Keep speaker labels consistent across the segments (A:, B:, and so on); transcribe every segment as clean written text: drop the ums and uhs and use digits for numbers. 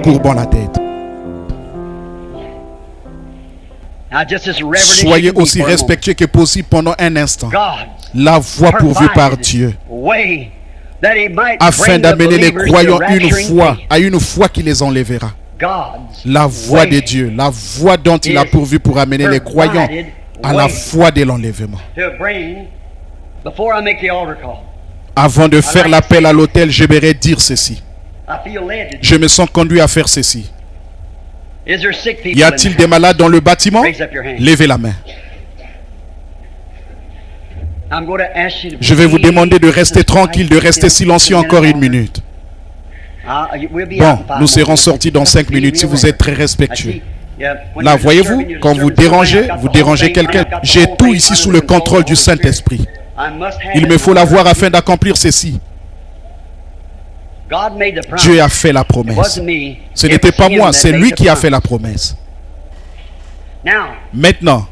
A: Courbons la tête. Soyez aussi respectueux que possible pendant un instant. La voie pourvue par Dieu, afin d'amener les croyants à une foi qui les enlèvera. La voie de Dieu, la voie dont il a pourvu pour amener les croyants à la foi de l'enlèvement. Avant de faire l'appel à l'autel, j'aimerais dire ceci. Je me sens conduit à faire ceci. Y a-t-il des malades dans le bâtiment? Levez la main. Je vais vous demander de rester tranquille, de rester silencieux encore une minute. Bon, nous serons sortis dans 5 minutes si vous êtes très respectueux. Là, voyez-vous, quand vous dérangez quelqu'un. J'ai tout ici sous le contrôle du Saint-Esprit. Il me faut l'avoir afin d'accomplir ceci. Dieu a fait la promesse. Ce n'était pas moi, c'est lui qui a fait la promesse. Maintenant,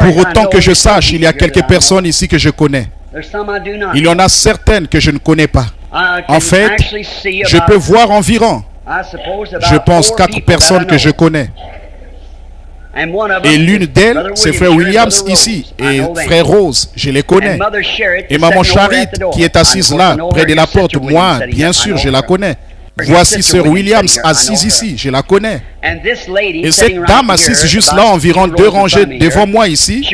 A: pour autant que je sache, il y a quelques personnes ici que je connais. Il y en a certaines que je ne connais pas. En fait, je peux voir environ, je pense, 4 personnes que je connais. Et l'une d'elles, c'est frère Williams ici, et frère Rose, je les connais. Et maman Charit, qui est assise là, près de la porte, moi, bien sûr, je la connais. Voici sœur Williams assise ici, je la connais. Et cette dame assise juste là, environ 2 rangées devant moi ici,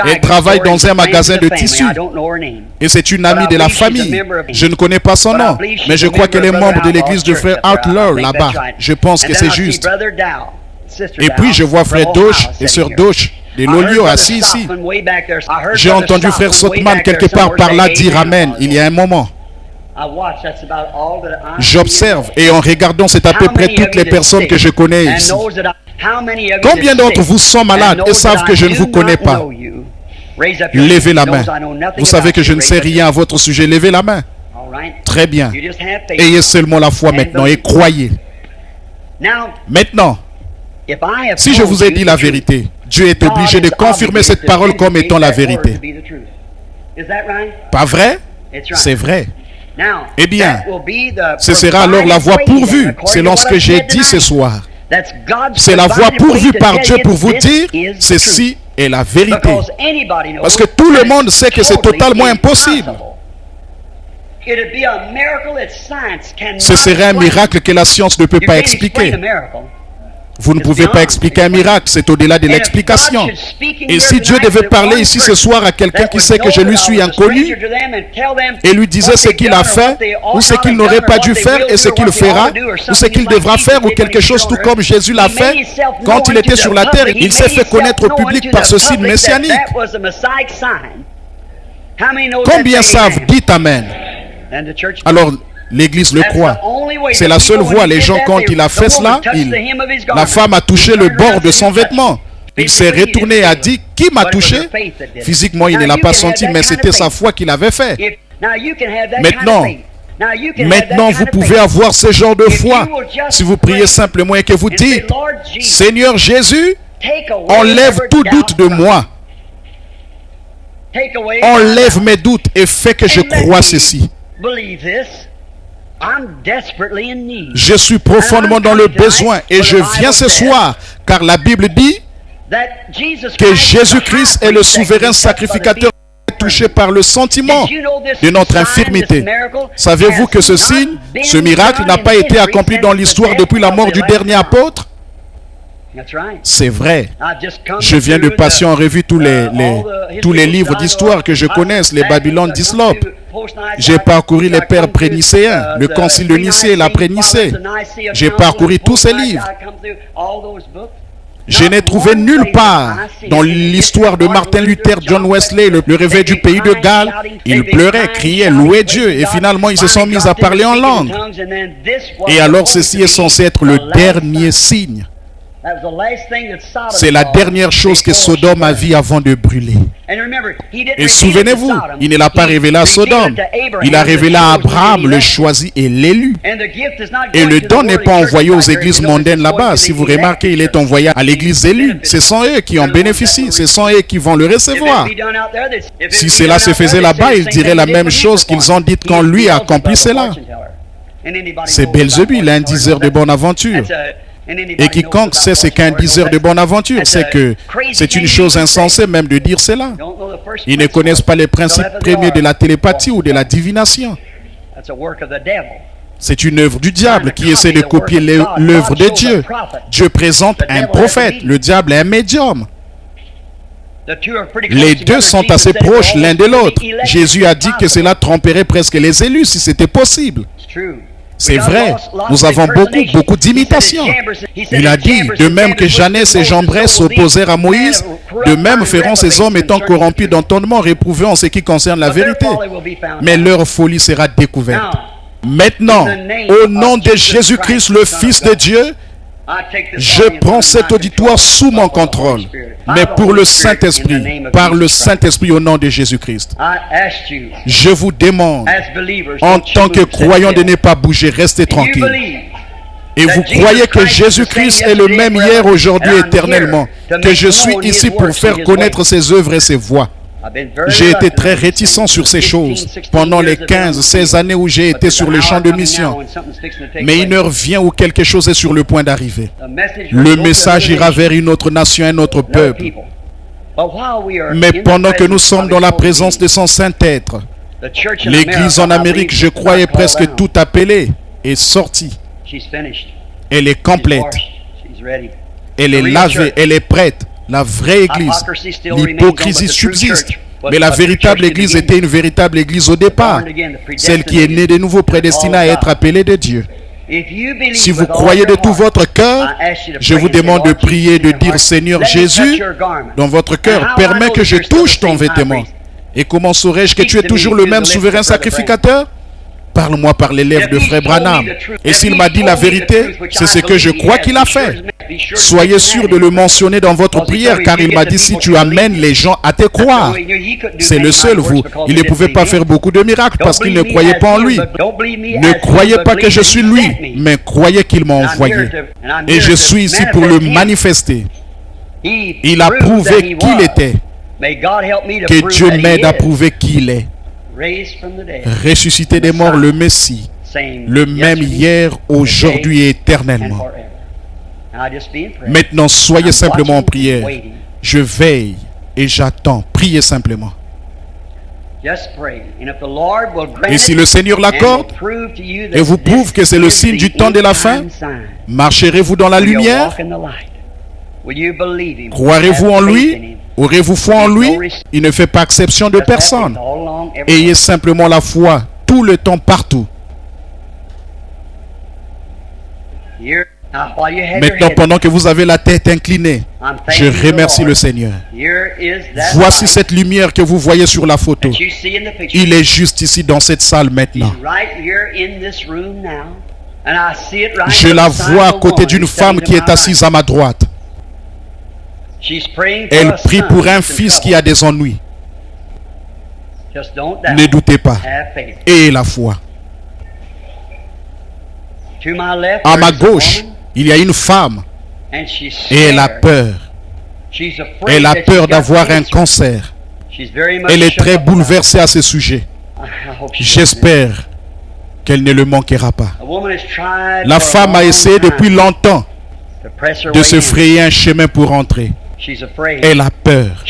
A: elle travaille dans un magasin de tissus. Et c'est une amie de la famille. Je ne connais pas son nom, mais je crois qu'elle est membre de l'église de frère Outlaw là-bas. Je pense que c'est juste. Et puis je vois frère Doche et sœur Doche de l'Olio assis ici. J'ai entendu frère Sotman quelque part par là dire Amen il y a un moment. J'observe et en regardant, c'est à peu près toutes les personnes que je connais ici. Combien d'entre vous sont malades et savent que je ne vous connais pas? Levez la main. Vous savez que je ne sais rien à votre sujet. Levez la main. Très bien. Ayez seulement la foi maintenant et croyez. Maintenant, si je vous ai dit la vérité, Dieu est obligé de confirmer cette parole comme étant la vérité. Pas vrai? C'est vrai. Eh bien, ce sera alors la voie pourvue, selon ce que j'ai dit ce soir. C'est la voie pourvue par Dieu pour vous dire, ceci est la vérité. Parce que tout le monde sait que c'est totalement impossible. Ce serait un miracle que la science ne peut pas expliquer. Vous ne pouvez pas expliquer un miracle, c'est au-delà de l'explication. Et si Dieu devait parler ici ce soir à quelqu'un qui sait que je lui suis inconnu et lui disait ce qu'il a fait, ou ce qu'il n'aurait pas dû faire et ce qu'il fera, ou ce qu'il devra faire, ou quelque chose tout comme Jésus l'a fait, quand il était sur la terre, il s'est fait connaître au public par ce signe messianique. Combien savent? Dites Amen. Alors, l'Église le croit. C'est la seule voie. Les gens, quand il a fait cela, la femme a touché le bord de son vêtement. Il s'est retourné et a dit, qui m'a touché? Physiquement, il ne l'a pas senti, mais c'était sa foi qu'il avait fait. Maintenant, Maintenant, vous pouvez avoir ce genre de foi si vous priez simplement et que vous dites, Seigneur Jésus, enlève tout doute de moi. Enlève mes doutes et fais que je croie ceci. Je suis profondément dans le besoin et je viens ce soir, car la Bible dit que Jésus-Christ est le souverain sacrificateur touché par le sentiment de notre infirmité. Savez-vous que ce signe, ce miracle n'a pas été accompli dans l'histoire depuis la mort du dernier apôtre? C'est vrai. Je viens de passer en revue tous les livres d'histoire que je connaisse, les Babylone d'Islop. J'ai parcouru les pères prénicéens, le concile de Nicée, l'après-Nicée. J'ai parcouru tous ces livres. Je n'ai trouvé nulle part dans l'histoire de Martin Luther, John Wesley, le réveil du pays de Galles. Ils pleuraient, criaient, louaient Dieu et finalement ils se sont mis à parler en langue. Et alors ceci est censé être le dernier signe. C'est la dernière chose que Sodome a vue avant de brûler. Et souvenez-vous, il ne l'a pas révélé à Sodome. Il a révélé à Abraham, le choisi et l'élu. Et le don n'est pas envoyé aux églises mondaines là-bas. Si vous remarquez, il est envoyé à l'église élue. Ce sont eux qui en bénéficient. Ce sont eux qui vont le recevoir. Si cela se faisait là-bas, ils diraient la même chose qu'ils ont dit quand lui a accompli cela. C'est Belzébuth, un diseur de bonne aventure. Et quiconque sait ce qu'un diseur de bonne aventure, c'est que c'est une chose insensée même de dire cela. Ils ne connaissent pas les principes premiers de la télépathie ou de la divination. C'est une œuvre du diable qui essaie de copier l'œuvre de Dieu. Dieu présente un prophète, le diable est un médium. Les deux sont assez proches l'un de l'autre. Jésus a dit que cela tromperait presque les élus si c'était possible. C'est vrai, nous avons beaucoup d'imitations. Il a dit, de même que Janès et Jambres s'opposèrent à Moïse, de même feront ces hommes étant corrompus d'entendement, réprouvés en ce qui concerne la vérité. Mais leur folie sera découverte. Maintenant, au nom de Jésus-Christ, le Fils de Dieu, je prends cet auditoire sous mon contrôle, mais pour le Saint-Esprit, par le Saint-Esprit au nom de Jésus-Christ. Je vous demande, en tant que croyants, de ne pas bouger, restez tranquille. Et vous croyez que Jésus-Christ est le même hier, aujourd'hui, éternellement, que je suis ici pour faire connaître ses œuvres et ses voies. J'ai été très réticent sur ces choses pendant les 15-16 années où j'ai été sur le champ de mission. Mais une heure vient où quelque chose est sur le point d'arriver. Le message ira vers une autre nation, un autre peuple. Mais pendant que nous sommes dans la présence de son Saint-Être, l'Église en Amérique, je crois, est presque tout appelée et sortie. Elle est complète. Elle est lavée, elle est prête. La vraie Église. L'hypocrisie subsiste. Mais la véritable Église était une véritable Église au départ. Celle qui est née de nouveau, prédestinée à être appelée de Dieu. Si vous croyez de tout votre cœur, je vous demande de prier, de dire, Seigneur Jésus, dans votre cœur, permets que je touche ton vêtement. Et comment saurais-je que tu es toujours le même souverain sacrificateur? Parle-moi par les lèvres de Frère Branham. Et s'il m'a dit la vérité, c'est ce que je crois qu'il a fait. Soyez sûr de le mentionner dans votre prière, car il m'a dit, si tu amènes les gens à te croire. C'est le seul, vous. Il ne pouvait pas faire beaucoup de miracles parce qu'il ne croyait pas en lui. Ne croyez pas que je suis lui, mais croyez qu'il m'a envoyé. Et je suis ici pour le manifester. Il a prouvé qu'il était. Que Dieu m'aide à prouver qu'il est. Ressuscité des morts, le Messie, le même hier, aujourd'hui et éternellement. Maintenant, soyez simplement en prière. Je veille et j'attends. Priez simplement. Et si le Seigneur l'accorde et vous prouve que c'est le signe du temps de la fin, marcherez-vous dans la lumière? Croirez-vous en lui? Aurez-vous foi en lui? Il ne fait pas exception de personne. Ayez simplement la foi tout le temps, partout. Maintenant, pendant que vous avez la tête inclinée, je remercie le Seigneur. Voici cette lumière que vous voyez sur la photo. Il est juste ici dans cette salle maintenant. Je la vois à côté d'une femme qui est assise à ma droite. Elle prie pour un fils qui a des ennuis. Ne doutez pas. Ayez la foi. À ma gauche, il y a une femme et elle a peur. Elle a peur d'avoir un cancer. Elle est très bouleversée à ce sujet. J'espère qu'elle ne le manquera pas. La femme a essayé depuis longtemps de se frayer un chemin pour entrer. Elle a peur.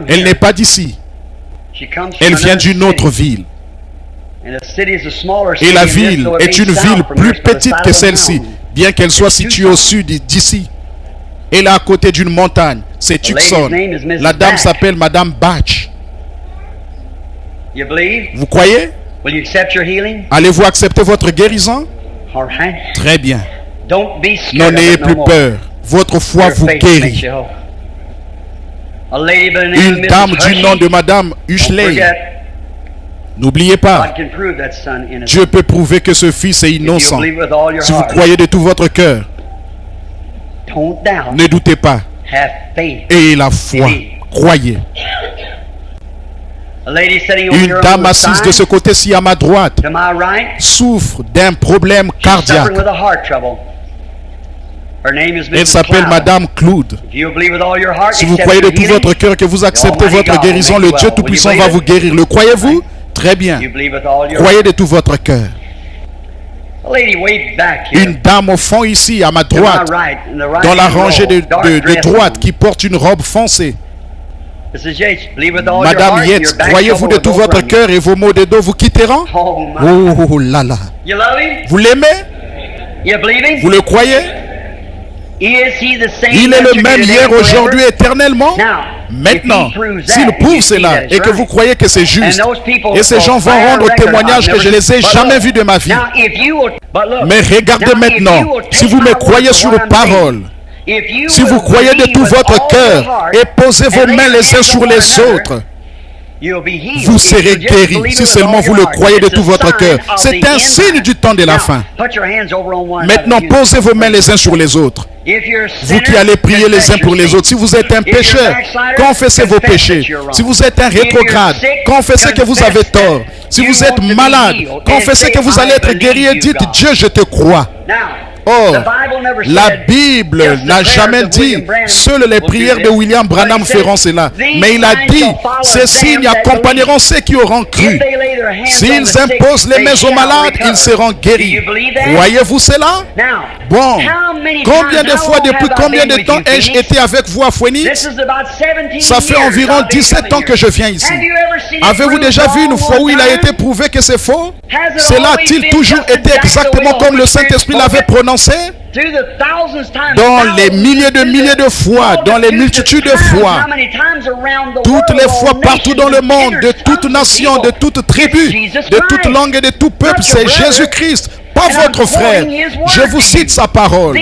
A: Elle n'est pas d'ici. Elle vient d'une autre ville. Et la ville est une ville plus petite que celle-ci, bien qu'elle soit située au sud d'ici. Elle est à côté d'une montagne. C'est Tucson. La dame s'appelle Madame Batch. Vous croyez? Allez-vous accepter votre guérison? Très bien. N'ayez plus peur. Votre foi vous guérit. Une dame du nom de Madame Ushley. N'oubliez pas, Dieu peut prouver que ce fils est innocent. Si vous croyez de tout votre cœur, ne doutez pas. Ayez la foi. Croyez. Une dame assise de ce côté-ci à ma droite souffre d'un problème cardiaque. Elle s'appelle Madame Claude. Si vous croyez de tout votre cœur que vous acceptez votre guérison, le Dieu Tout-Puissant va vous guérir. Le croyez-vous? Très bien. Croyez de tout votre cœur. Une dame au fond ici, à ma droite, dans la rangée de droite, qui porte une robe foncée. Madame Yates, croyez-vous de tout votre cœur et vos maux de dos vous quitteront? Oh là là. Vous l'aimez? Vous le croyez? Il est le même hier, aujourd'hui, éternellement. Maintenant, s'il prouve cela et que vous croyez que c'est juste, et ces gens vont rendre témoignage que je ne les ai jamais vus de ma vie. Mais regardez maintenant, si vous me croyez sur parole, si vous croyez de tout votre cœur et posez vos mains les uns sur les autres, vous serez guéris si seulement vous le croyez de tout votre cœur. C'est un signe du temps de la fin. Maintenant, posez vos mains les uns sur les autres. Vous qui allez prier les uns pour les autres. Si vous êtes un pécheur, confessez vos péchés. Si vous êtes un rétrograde, confessez que vous avez tort. Si vous êtes malade, confessez que vous allez être guéri et dites, Dieu, je te crois. Or, la Bible n'a jamais dit seules les prières de William Branham feront cela. Mais il a dit, ces signes accompagneront ceux qui auront cru. S'ils imposent les mains aux malades, ils seront guéris. Croyez-vous cela? Bon, combien de fois, depuis combien de temps ai-je été avec vous à Phoenix? Ça fait environ 17 ans que je viens ici. Avez-vous déjà vu une fois où il a été prouvé que c'est faux? Cela a-t-il toujours été exactement comme le Saint-Esprit l'avait prononcé? Dans les milliers de fois, dans les multitudes de fois, toutes les fois partout dans le monde, de toute nation, de toute tribu, de toute langue et de tout peuple, c'est Jésus-Christ, pas votre frère. Je vous cite sa parole.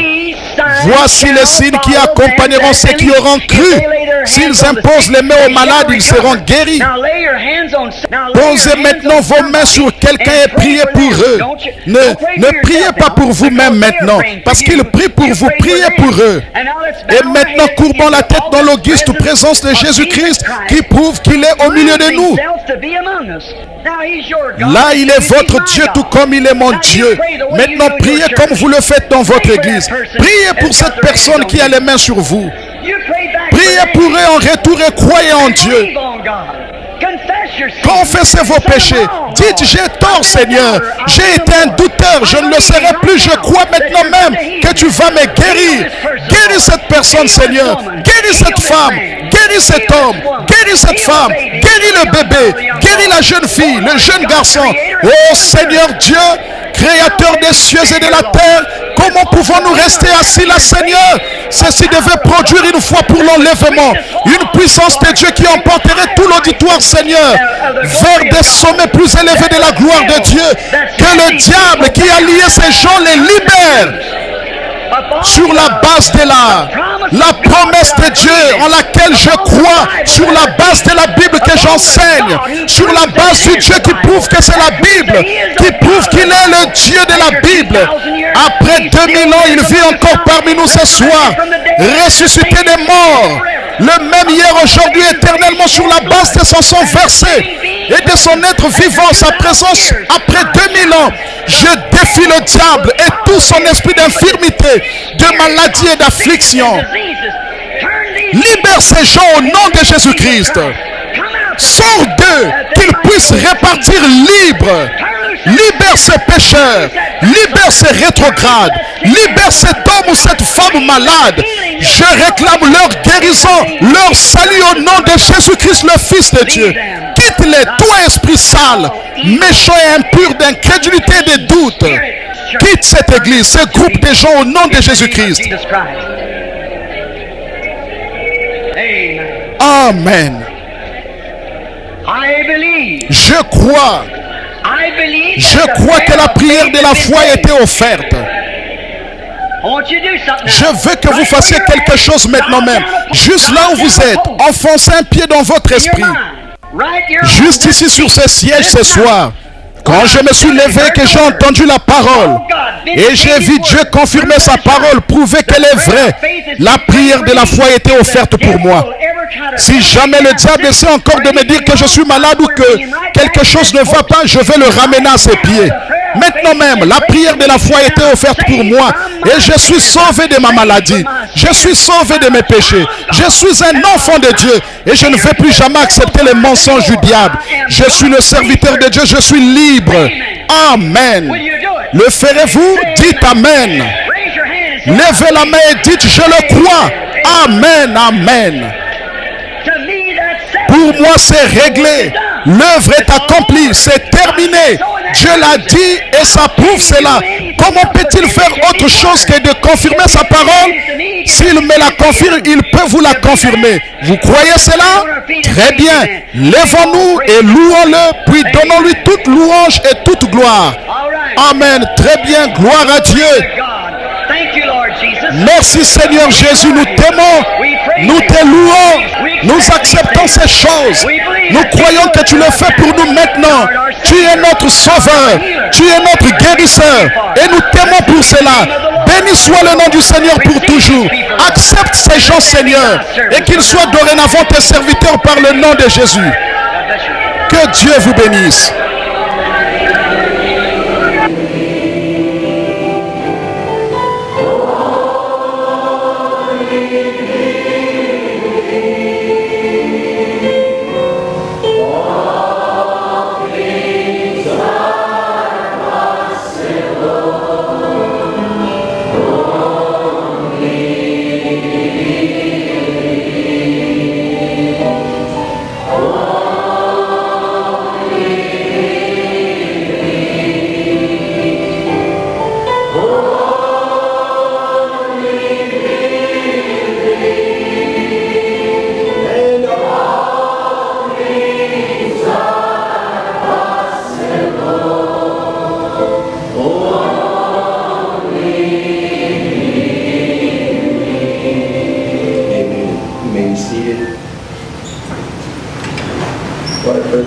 A: Voici les signes qui accompagneront ceux qui auront cru. S'ils imposent les mains aux malades, ils seront guéris. Posez maintenant vos mains sur quelqu'un et priez pour eux. Ne priez pas pour vous-même maintenant, parce qu'ils prient pour vous, priez pour eux. Et maintenant, courbons la tête dans l'auguste présence de Jésus-Christ, qui prouve qu'il est au milieu de nous. Là, il est votre Dieu, tout comme il est mon Dieu. Maintenant, priez comme vous le faites dans votre église. Priez pour cette personne qui a les mains sur vous. Priez pour eux en retour et croyez en Dieu. Confessez vos péchés. Dites, j'ai tort, Seigneur. J'ai été un douteur. Je ne le serai plus. Je crois maintenant même que tu vas me guérir. Guéris cette personne, Seigneur. Guéris cette femme. Guéris cet homme. Guéris cette femme. Guéris le bébé. Guéris la jeune fille, le jeune garçon. Oh Seigneur Dieu, Créateur des cieux et de la terre, comment pouvons-nous rester assis là, Seigneur? Ceci devait produire une foi pour l'enlèvement, une puissance de Dieu qui emporterait tout l'auditoire, Seigneur, vers des sommets plus élevés de la gloire de Dieu. Que le diable qui a lié ces gens les libère sur la base de la promesse de Dieu en laquelle je crois, sur la base de la Bible que j'enseigne, sur la base du Dieu qui prouve que c'est la Bible, qui prouve qu'il est le Dieu de la Bible. Après 2000 ans, il vit encore parmi nous ce soir, ressuscité des morts, le même hier, aujourd'hui, éternellement, sur la base de son sang versé et de son être vivant, sa présence après 2000 ans. Je défie le diable et tout son esprit d'infirmité, de maladie et d'affliction. Libère ces gens au nom de Jésus-Christ. Sors d'eux, qu'ils puissent répartir libres. Libère ces pécheurs, libère ces rétrogrades, libère cet homme ou cette femme malade. Je réclame leur guérison, leur salut au nom de Jésus-Christ, le Fils de Dieu. Quitte-les, toi esprit sale, méchant et impur d'incrédulité et de doute. Quitte cette église, ce groupe de gens au nom de Jésus-Christ. Amen. Je crois que la prière de la foi a été offerte. Je veux que vous fassiez quelque chose maintenant même. Juste là où vous êtes, enfoncez un pied dans votre esprit. Juste ici sur ce siège ce soir. Quand je me suis levé, que j'ai entendu la parole et j'ai vu Dieu confirmer sa parole, prouver qu'elle est vraie, la prière de la foi a été offerte pour moi. Si jamais le diable essaie encore de me dire que je suis malade ou que quelque chose ne va pas, je vais le ramener à ses pieds. Maintenant même, la prière de la foi a été offerte pour moi et je suis sauvé de ma maladie. Je suis sauvé de mes péchés. Je suis un enfant de Dieu et je ne vais plus jamais accepter les mensonges du diable. Je suis le serviteur de Dieu, je suis libre. Amen. Le ferez-vous? Dites Amen. Levez la main et dites je le crois. Amen, Amen. Pour moi, c'est réglé. L'œuvre est accomplie. C'est terminé. Dieu l'a dit et ça prouve cela. Comment peut-il faire autre chose que de confirmer sa parole? S'il me la confirme, il peut vous la confirmer. Vous croyez cela? Très bien. Lèvons-nous et louons-le, puis donnons-lui toute louange et toute gloire. Amen. Très bien. Gloire à Dieu. Merci Seigneur Jésus, nous t'aimons, nous te louons, nous acceptons ces choses. Nous croyons que tu le fais pour nous maintenant. Tu es notre sauveur, tu es notre guérisseur et nous t'aimons pour cela. Béni soit le nom du Seigneur pour toujours. Accepte ces gens Seigneur et qu'ils soient dorénavant tes serviteurs par le nom de Jésus. Que Dieu vous bénisse.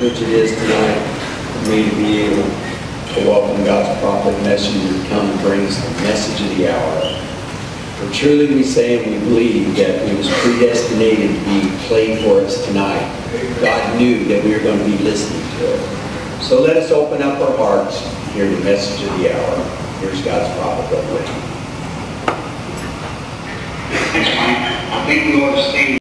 B: It is tonight for me to be able to welcome God's prophet messenger to come and bring us the message of the hour. For truly we say and we believe that it was predestinated to be played for us tonight. God knew that we were going to be listening to it. So let us open up our hearts to hear the message of the hour. Here's God's prophet, Brother William.
C: I think we ought to stay